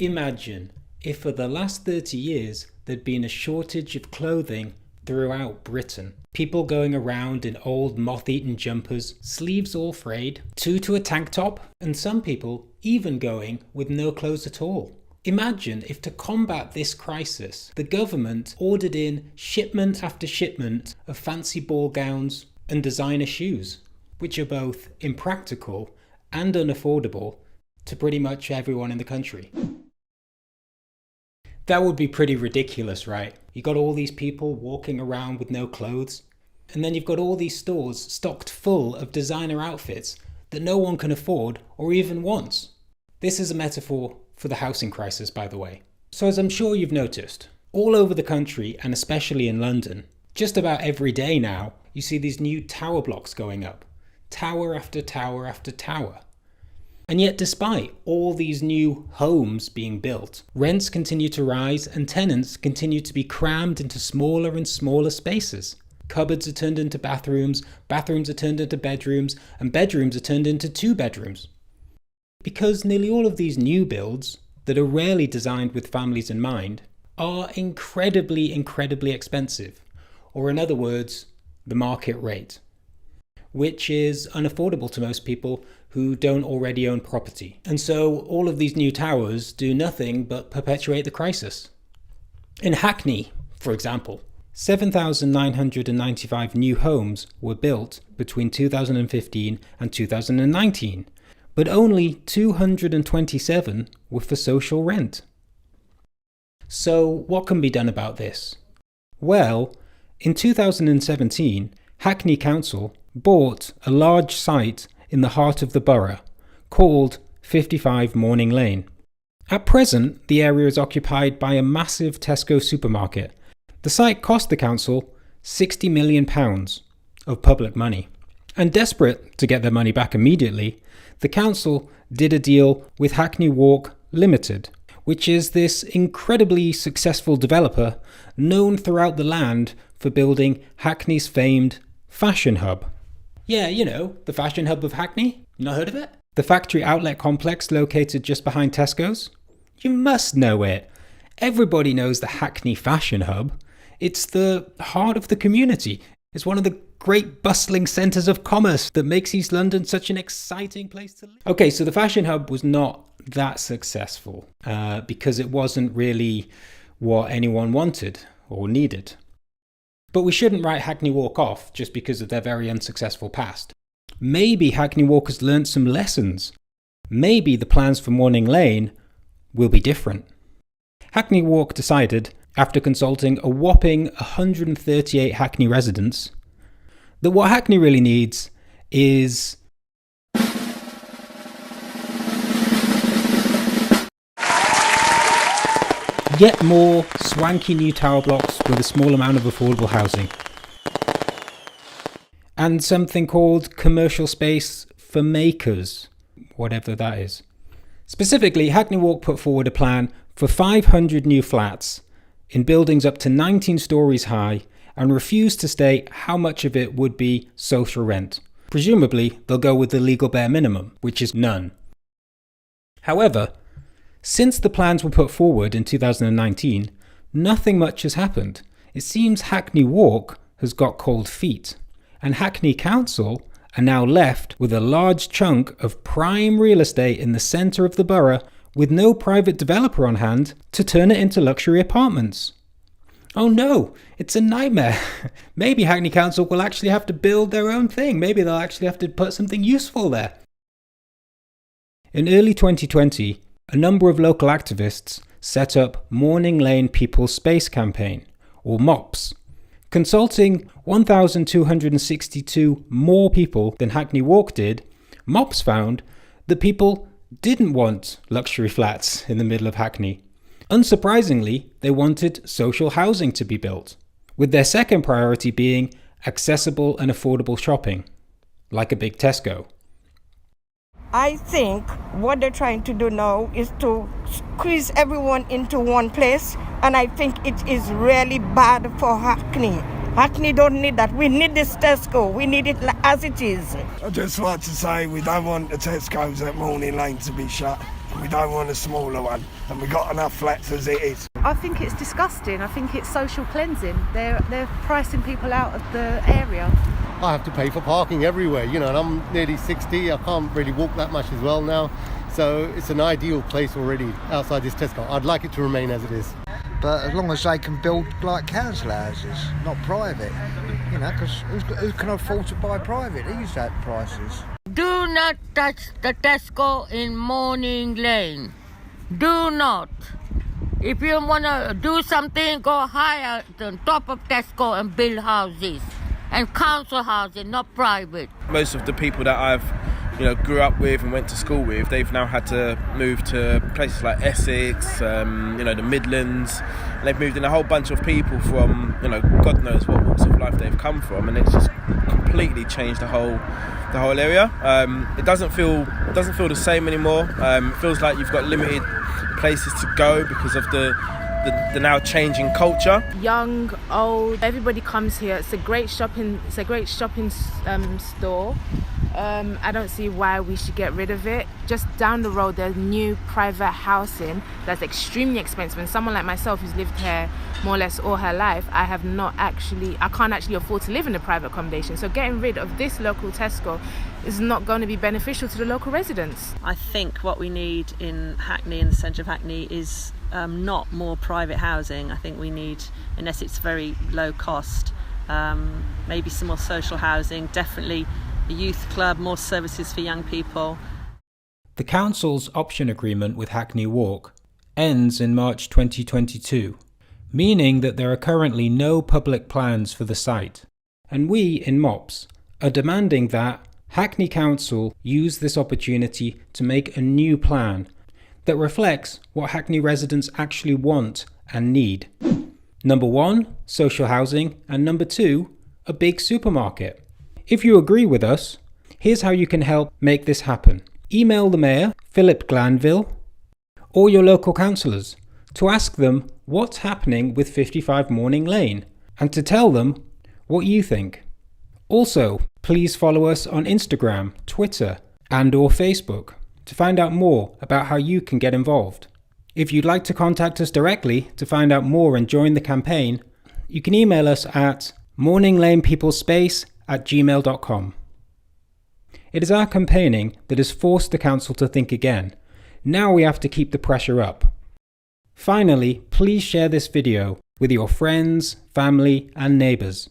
Imagine if for the last 30 years there'd been a shortage of clothing throughout Britain. People going around in old moth-eaten jumpers, sleeves all frayed, two to a tank top, and some people even going with no clothes at all. Imagine if to combat this crisis, the government ordered in shipment after shipment of fancy ball gowns and designer shoes, which are both impractical and unaffordable to pretty much everyone in the country. That would be pretty ridiculous, right? You got all these people walking around with no clothes, and then you've got all these stores stocked full of designer outfits that no one can afford or even wants. This is a metaphor for the housing crisis, by the way. So as I'm sure you've noticed, all over the country, and especially in London, just about every day now, you see these new tower blocks going up. Tower after tower after tower. And yet despite all these new homes being built, rents continue to rise and tenants continue to be crammed into smaller and smaller spaces. Cupboards are turned into bathrooms, bathrooms are turned into bedrooms, and bedrooms are turned into 2 bedrooms. Because nearly all of these new builds, that are rarely designed with families in mind, are incredibly expensive. Or in other words, the market rate, which is unaffordable to most people who don't already own property. And so all of these new towers do nothing but perpetuate the crisis. In Hackney, for example, 7,995 new homes were built between 2015 and 2019, but only 227 were for social rent. So what can be done about this? Well, in 2017, Hackney Council bought a large site in the heart of the borough, called 55 Morning Lane. At present, the area is occupied by a massive Tesco supermarket. The site cost the council £60 million of public money. And desperate to get their money back immediately, the council did a deal with Hackney Walk Limited, which is this incredibly successful developer known throughout the land for building Hackney's famed fashion hub. Yeah, you know, the fashion hub of Hackney. You not heard of it? The factory outlet complex located just behind Tesco's? You must know it. Everybody knows the Hackney fashion hub. It's the heart of the community. It's one of the great bustling centres of commerce that makes East London such an exciting place to live. Okay, so the fashion hub was not that successful because it wasn't really what anyone wanted or needed. But we shouldn't write Hackney Walk off just because of their very unsuccessful past. Maybe Hackney Walk has learnt some lessons. Maybe the plans for Morning Lane will be different. Hackney Walk decided, after consulting a whopping 138 Hackney residents, that what Hackney really needs is yet more swanky new tower blocks with a small amount of affordable housing. And something called commercial space for makers, whatever that is. Specifically, Hackney Walk put forward a plan for 500 new flats in buildings up to 19 stories high and refused to state how much of it would be social rent. Presumably, they'll go with the legal bare minimum, which is none. However, since the plans were put forward in 2019, nothing much has happened. It seems Hackney Walk has got cold feet, and Hackney Council are now left with a large chunk of prime real estate in the centre of the borough with no private developer on hand to turn it into luxury apartments. Oh no, it's a nightmare. Maybe Hackney Council will actually have to build their own thing. Maybe they'll actually have to put something useful there. In early 2020, a number of local activists set up Morning Lane People's Space Campaign, or MOPS. Consulting 1,262 more people than Hackney Walk did, MOPS found that people didn't want luxury flats in the middle of Hackney. Unsurprisingly, they wanted social housing to be built, with their second priority being accessible and affordable shopping, like a big Tesco. I think what they're trying to do now is to squeeze everyone into one place, and I think it is really bad for Hackney. Hackney don't need that. We need this Tesco. We need it as it is. I just want to say we don't want the Tesco's at Morning Lane to be shut. We don't want a smaller one, and we've got enough flats as it is. I think it's disgusting. I think it's social cleansing. They're pricing people out of the area. I have to pay for parking everywhere, you know, and I'm nearly 60. I can't really walk that much as well now. So it's an ideal place already outside this Tesco. I'd like it to remain as it is. But as long as they can build like council houses, not private, you know, because who can afford to buy private? These at prices. Do not touch the Tesco in Morning Lane. Do not. If you want to do something, go higher than top of Tesco and build houses. And council housing, not private. Most of the people that I've grew up with and went to school with, they've now had to move to places like Essex, the Midlands. And they've moved in a whole bunch of people from, God knows what walks of life they've come from, and it's just completely changed the whole area. It doesn't feel the same anymore. It feels like you've got limited places to go because of the now changing culture. Young, old, everybody comes here. It's a great shopping store. I don't see why we should get rid of it. Just down the road, there's new private housing that's extremely expensive. And someone like myself who's lived here more or less all her life, I can't actually afford to live in a private accommodation. So getting rid of this local Tesco is not going to be beneficial to the local residents. I think what we need in Hackney, in the centre of Hackney, is not more private housing. I think we need, unless it's very low cost, maybe some more social housing, definitely a youth club, more services for young people. The council's option agreement with Hackney Walk ends in March 2022, meaning that there are currently no public plans for the site. And we in MOPS are demanding that Hackney Council use this opportunity to make a new plan that reflects what Hackney residents actually want and need. Number 1, social housing, and number 2, a big supermarket. If you agree with us, here's how you can help make this happen. Email the Mayor, Philip Glanville, or your local councillors to ask them what's happening with 55 Morning Lane and to tell them what you think. Also, please follow us on Instagram, Twitter, and/or Facebook to find out more about how you can get involved. If you'd like to contact us directly to find out more and join the campaign, you can email us at morninglanepeoplespace@gmail.com. It is our campaigning that has forced the council to think again. Now we have to keep the pressure up. Finally, please share this video with your friends, family, and neighbours.